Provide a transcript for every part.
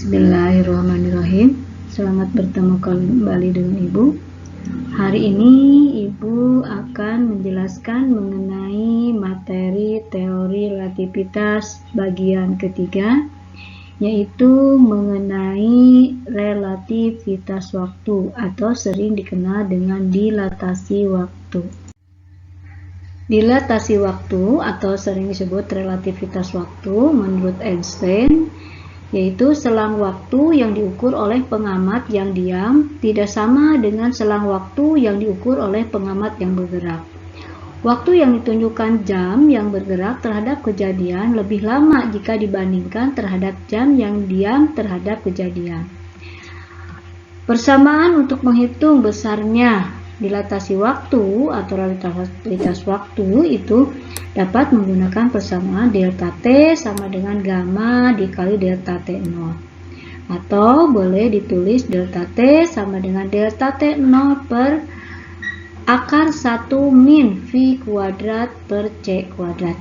Bismillahirrahmanirrahim. Selamat bertemu kembali dengan Ibu. Hari ini Ibu akan menjelaskan mengenai materi teori relativitas bagian ketiga, yaitu mengenai relativitas waktu atau sering dikenal dengan dilatasi waktu. Dilatasi waktu atau sering disebut relativitas waktu menurut Einstein yaitu selang waktu yang diukur oleh pengamat yang diam tidak sama dengan selang waktu yang diukur oleh pengamat yang bergerak. Waktu yang ditunjukkan jam yang bergerak terhadap kejadian lebih lama jika dibandingkan terhadap jam yang diam terhadap kejadian. Persamaan untuk menghitung besarnya dilatasi waktu atau relativitas waktu itu dapat menggunakan persamaan delta T sama dengan gamma dikali delta T0, atau boleh ditulis delta T sama dengan delta T0 per akar 1 min V kuadrat per C kuadrat.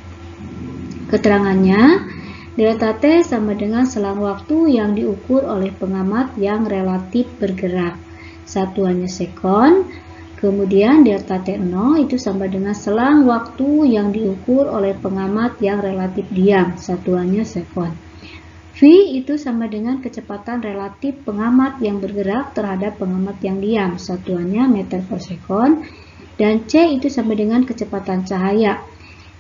Keterangannya, delta T sama dengan selang waktu yang diukur oleh pengamat yang relatif bergerak, satuannya sekon. Kemudian delta T0 itu sama dengan selang waktu yang diukur oleh pengamat yang relatif diam, satuannya sekon. V itu sama dengan kecepatan relatif pengamat yang bergerak terhadap pengamat yang diam, satuannya meter per sekon. Dan C itu sama dengan kecepatan cahaya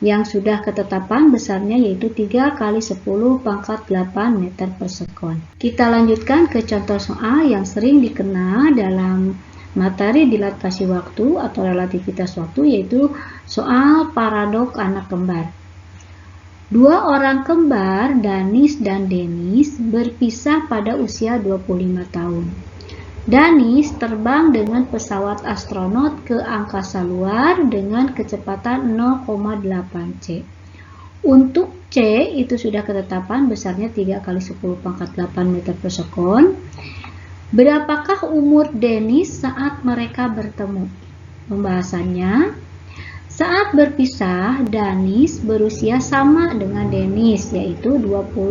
yang sudah ketetapan besarnya yaitu 3 kali 10 pangkat 8 meter per sekon. Kita lanjutkan ke contoh soal yang sering dikenal dalam materi dilatasi waktu atau relativitas waktu, yaitu soal paradok anak kembar. Dua orang kembar, Danis dan Denis, berpisah pada usia 25 tahun. Danis terbang dengan pesawat astronot ke angkasa luar dengan kecepatan 0,8 C. Untuk C itu sudah ketetapan besarnya 3 kali 10 pangkat 8 meter per sekon. Berapakah umur Denis saat mereka bertemu? Pembahasannya, saat berpisah, Danis berusia sama dengan Denis, yaitu 25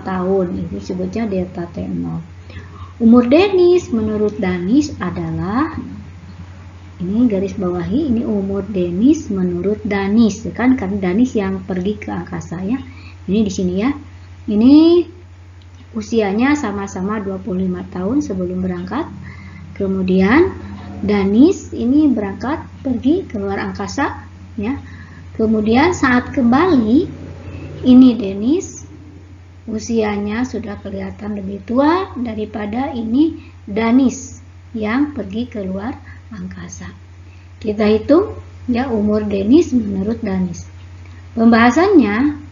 tahun. Ini disebutnya delta T0. Umur Denis menurut Danis adalah, ini garis bawahi, ini umur Denis menurut Danis, kan karena Danis yang pergi ke angkasa ya. Ini di sini ya. Ini usianya sama-sama 25 tahun sebelum berangkat. Kemudian Danis ini berangkat pergi ke luar angkasa ya. Kemudian saat kembali ini Denis usianya sudah kelihatan lebih tua daripada ini Danis yang pergi ke luar angkasa. Kita hitung ya umur Denis menurut Danis. Pembahasannya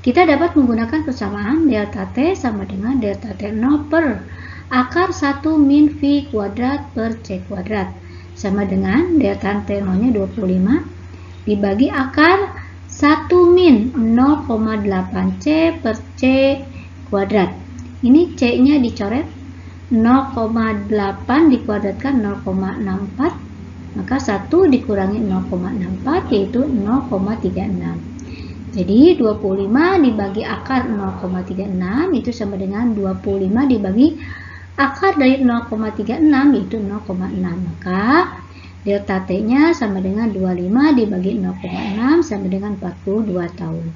kita dapat menggunakan persamaan delta T sama dengan delta T0 per akar 1 min V kuadrat per C kuadrat. Sama dengan delta T0 nya 25 dibagi akar 1 min 0,8 C per C kuadrat. Ini C nya dicoret, 0,8 dikuadratkan 0,64, maka 1 dikurangi 0,64 yaitu 0,36. Jadi 25 dibagi akar 0,36 itu sama dengan 25 dibagi akar dari 0,36 yaitu 0,6. Maka delta T-nya sama dengan 25 dibagi 0,6 sama dengan 42 tahun.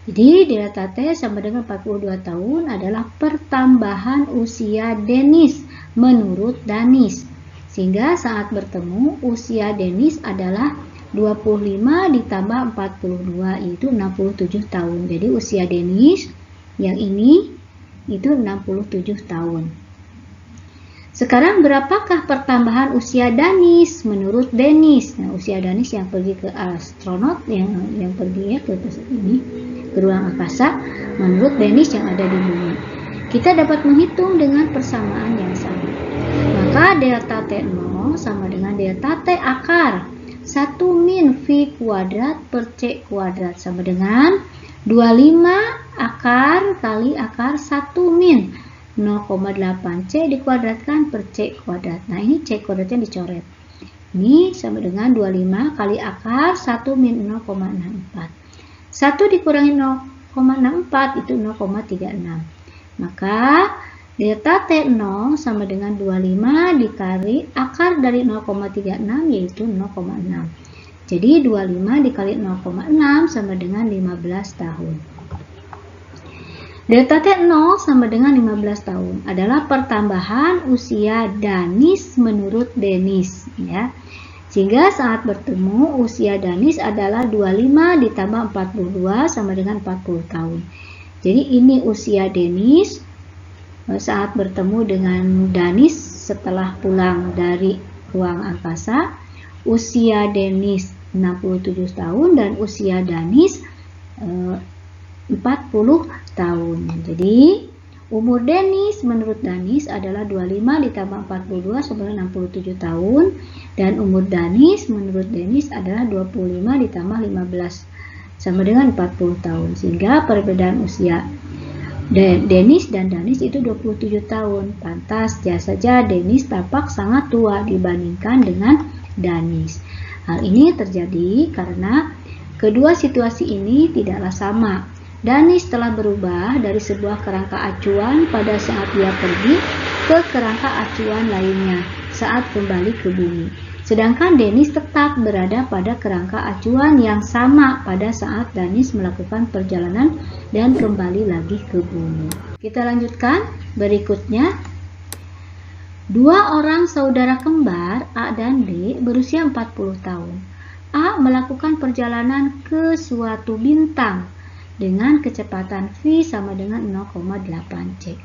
Jadi delta T sama dengan 42 tahun adalah pertambahan usia Denis menurut Danis. Sehingga saat bertemu usia Denis adalah 25 ditambah 42 itu 67 tahun. Jadi usia Denis yang ini itu 67 tahun. Sekarang berapakah pertambahan usia Danis menurut Denis? Nah, usia Danis yang pergi ke astronot yang pergi ya ke ini ke ruang angkasa menurut Denis yang ada di bumi. Kita dapat menghitung dengan persamaan yang sama. Maka delta T0 sama dengan delta T akar 1 min V kuadrat per C kuadrat sama dengan 25 akar kali akar 1 min 0,8 C dikuadratkan per C kuadrat. Nah ini C kuadratnya dicoret. Ini sama dengan 25 kali akar 1 min 0,64. 1 dikurangi 0,64 itu 0,36. Maka delta T0 sama dengan 25 dikali akar dari 0,36 yaitu 0,6. Jadi 25 dikali 0,6 sama dengan 15 tahun. Delta T0 sama dengan 15 tahun adalah pertambahan usia Danis menurut Dennis, ya. Sehingga saat bertemu usia Danis adalah 25 ditambah 42 sama dengan 40 tahun. Jadi ini usia Dennis saat bertemu dengan Danis setelah pulang dari ruang angkasa. Usia Dennis 67 tahun dan usia Danis 40 tahun. Jadi umur Dennis menurut Danis adalah 25 ditambah 42 sama dengan 67 tahun. Dan umur Danis menurut Dennis adalah 25 ditambah 15 sama dengan 40 tahun. Sehingga perbedaan usia Dennis dan Danis itu 27 tahun. Pantas saja Dennis tampak sangat tua dibandingkan dengan Danis. Hal ini terjadi karena kedua situasi ini tidaklah sama. Danis telah berubah dari sebuah kerangka acuan pada saat dia pergi ke kerangka acuan lainnya saat kembali ke bumi. Sedangkan Dennis tetap berada pada kerangka acuan yang sama pada saat Danis melakukan perjalanan dan kembali lagi ke bumi. Kita lanjutkan berikutnya. Dua orang saudara kembar A dan B berusia 40 tahun. A melakukan perjalanan ke suatu bintang dengan kecepatan V sama dengan 0,8 C.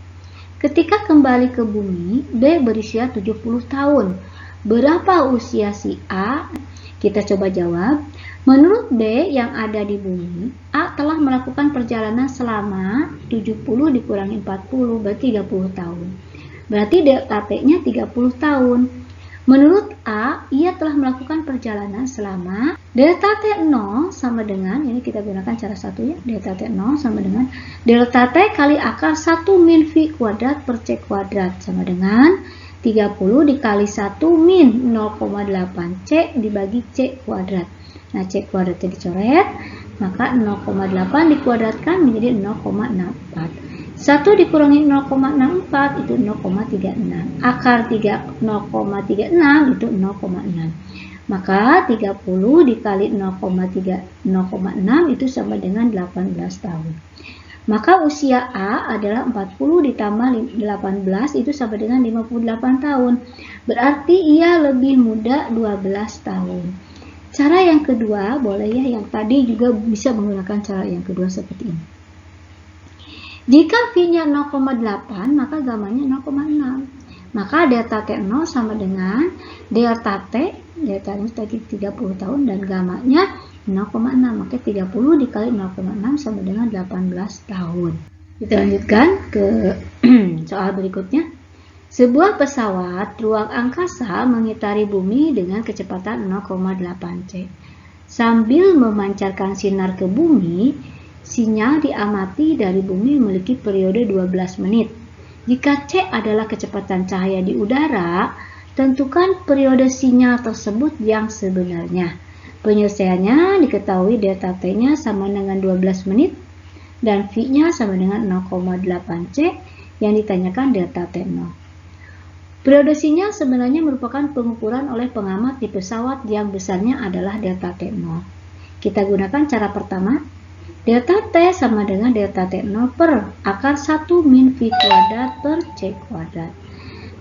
Ketika kembali ke bumi, B berusia 70 tahun. Berapa usia si A? Kita coba jawab. Menurut B yang ada di bumi, A telah melakukan perjalanan selama 70 dikurangi 40, berarti 30 tahun. Berarti delta T-nya 30 tahun. Menurut A, ia telah melakukan perjalanan selama delta T0 sama dengan, ini kita gunakan cara satu ya, delta T0 sama dengan delta T kali akar 1 min V kuadrat per C kuadrat sama dengan 30 dikali 1 min 0,8 C dibagi C kuadrat. Nah, C kuadratnya dicoret, maka 0,8 dikuadratkan menjadi 0,64. 1 dikurangi 0,64 itu 0,36. Akar 0,36 itu 0,6. Maka 30 dikali 0,6 itu sama dengan 18 tahun. Maka usia A adalah 40 ditambah 18 itu sama dengan 58 tahun. Berarti ia lebih muda 12 tahun. Cara yang kedua boleh ya, yang tadi juga bisa menggunakan cara yang kedua seperti ini. Jika V-nya 0,8 maka gamanya 0,6. Maka delta T0 sama dengan delta T, delta ini tadi 30 tahun dan gamanya 0,6. Maka 30 dikali 0,6 sama dengan 18 tahun. Kita lanjutkan ke soal berikutnya. Sebuah pesawat ruang angkasa mengitari bumi dengan kecepatan 0,8 C. Sambil memancarkan sinar ke bumi, sinyal diamati dari bumi memiliki periode 12 menit. Jika C adalah kecepatan cahaya di udara, tentukan periode sinyal tersebut yang sebenarnya. Penyelesaiannya diketahui delta T-nya sama dengan 12 menit dan V-nya sama dengan 0,8 C yang ditanyakan delta T0. Periode sinyal sebenarnya merupakan pengukuran oleh pengamat di pesawat yang besarnya adalah delta T0. Kita gunakan cara pertama. Delta T sama dengan delta T0 per akar 1 min V kuadrat per C kuadrat.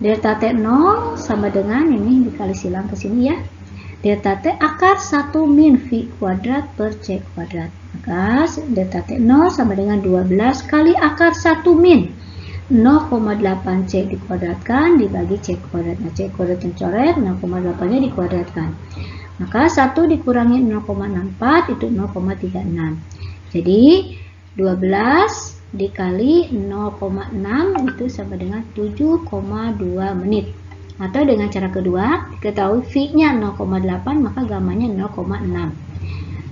Delta T0 sama dengan, ini dikali silang ke sini ya, delta T akar 1 min V kuadrat per C kuadrat. Maka delta T0 sama dengan 12 kali akar 1 min 0,8 C dikuadratkan dibagi C kuadrat. Nah, C kuadrat yang coret, 0,8 nya dikuadratkan. Maka 1 dikurangi 0,64 itu 0,36. Jadi 12 dikali 0,6 itu sama dengan 7,2 menit. Atau dengan cara kedua, diketahui V-nya 0,8 maka gamanya 0,6.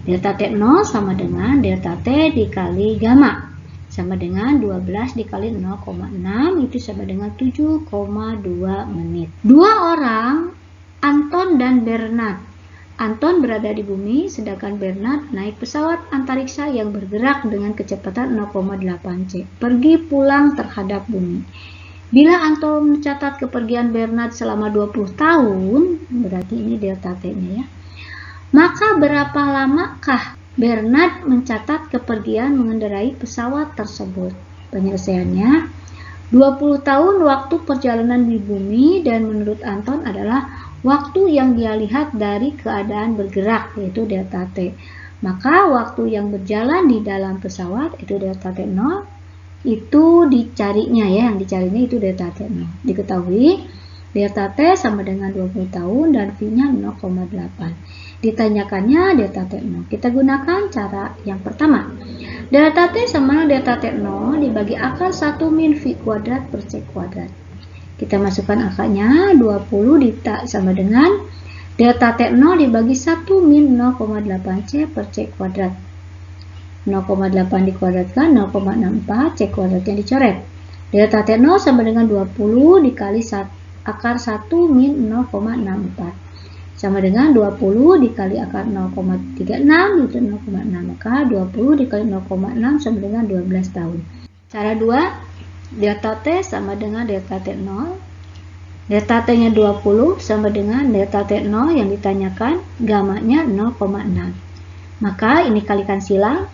Delta T0 sama dengan delta T dikali gamma. Sama dengan 12 dikali 0,6 itu sama dengan 7,2 menit. Dua orang, Anton dan Bernard, Anton berada di bumi, sedangkan Bernard naik pesawat antariksa yang bergerak dengan kecepatan 0,8 c, pergi pulang terhadap bumi. Bila Anton mencatat kepergian Bernard selama 20 tahun, berarti ini delta T-nya ya, maka berapa lamakah Bernard mencatat kepergian mengendarai pesawat tersebut? Penyelesaiannya, 20 tahun waktu perjalanan di bumi, dan menurut Anton adalah waktu yang dia lihat dari keadaan bergerak, yaitu delta T. Maka waktu yang berjalan di dalam pesawat, itu delta T0, itu dicarinya ya, yang dicarinya itu delta T0. Diketahui delta T sama dengan 20 tahun dan V-nya 0,8. Ditanyakannya delta T0. Kita gunakan cara yang pertama. Delta T sama delta T0 dibagi akar 1 min V kuadrat per C kuadrat. Kita masukkan akarnya, 20 sama dengan delta T0 dibagi 1 min 0,8 C per C kuadrat. 0,8 dikuadratkan 0,64, C kuadratnya dicoret. Delta T0 sama dengan 20 dikali akar 1 min 0,64. Sama dengan 20 dikali akar 0,36 itu 0,6. Maka 20 dikali 0,6 sama dengan 12 tahun. Cara 2, delta T sama dengan delta T0. Delta T-nya 20 sama dengan delta T0 yang ditanyakan, gamanya 0,6. Maka ini kalikan silang.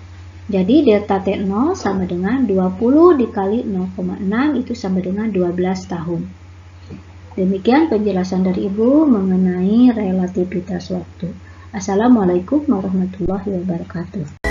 Jadi delta T0 sama dengan 20 dikali 0,6 itu sama dengan 12 tahun. Demikian penjelasan dari Ibu mengenai relativitas waktu. Assalamualaikum warahmatullahi wabarakatuh.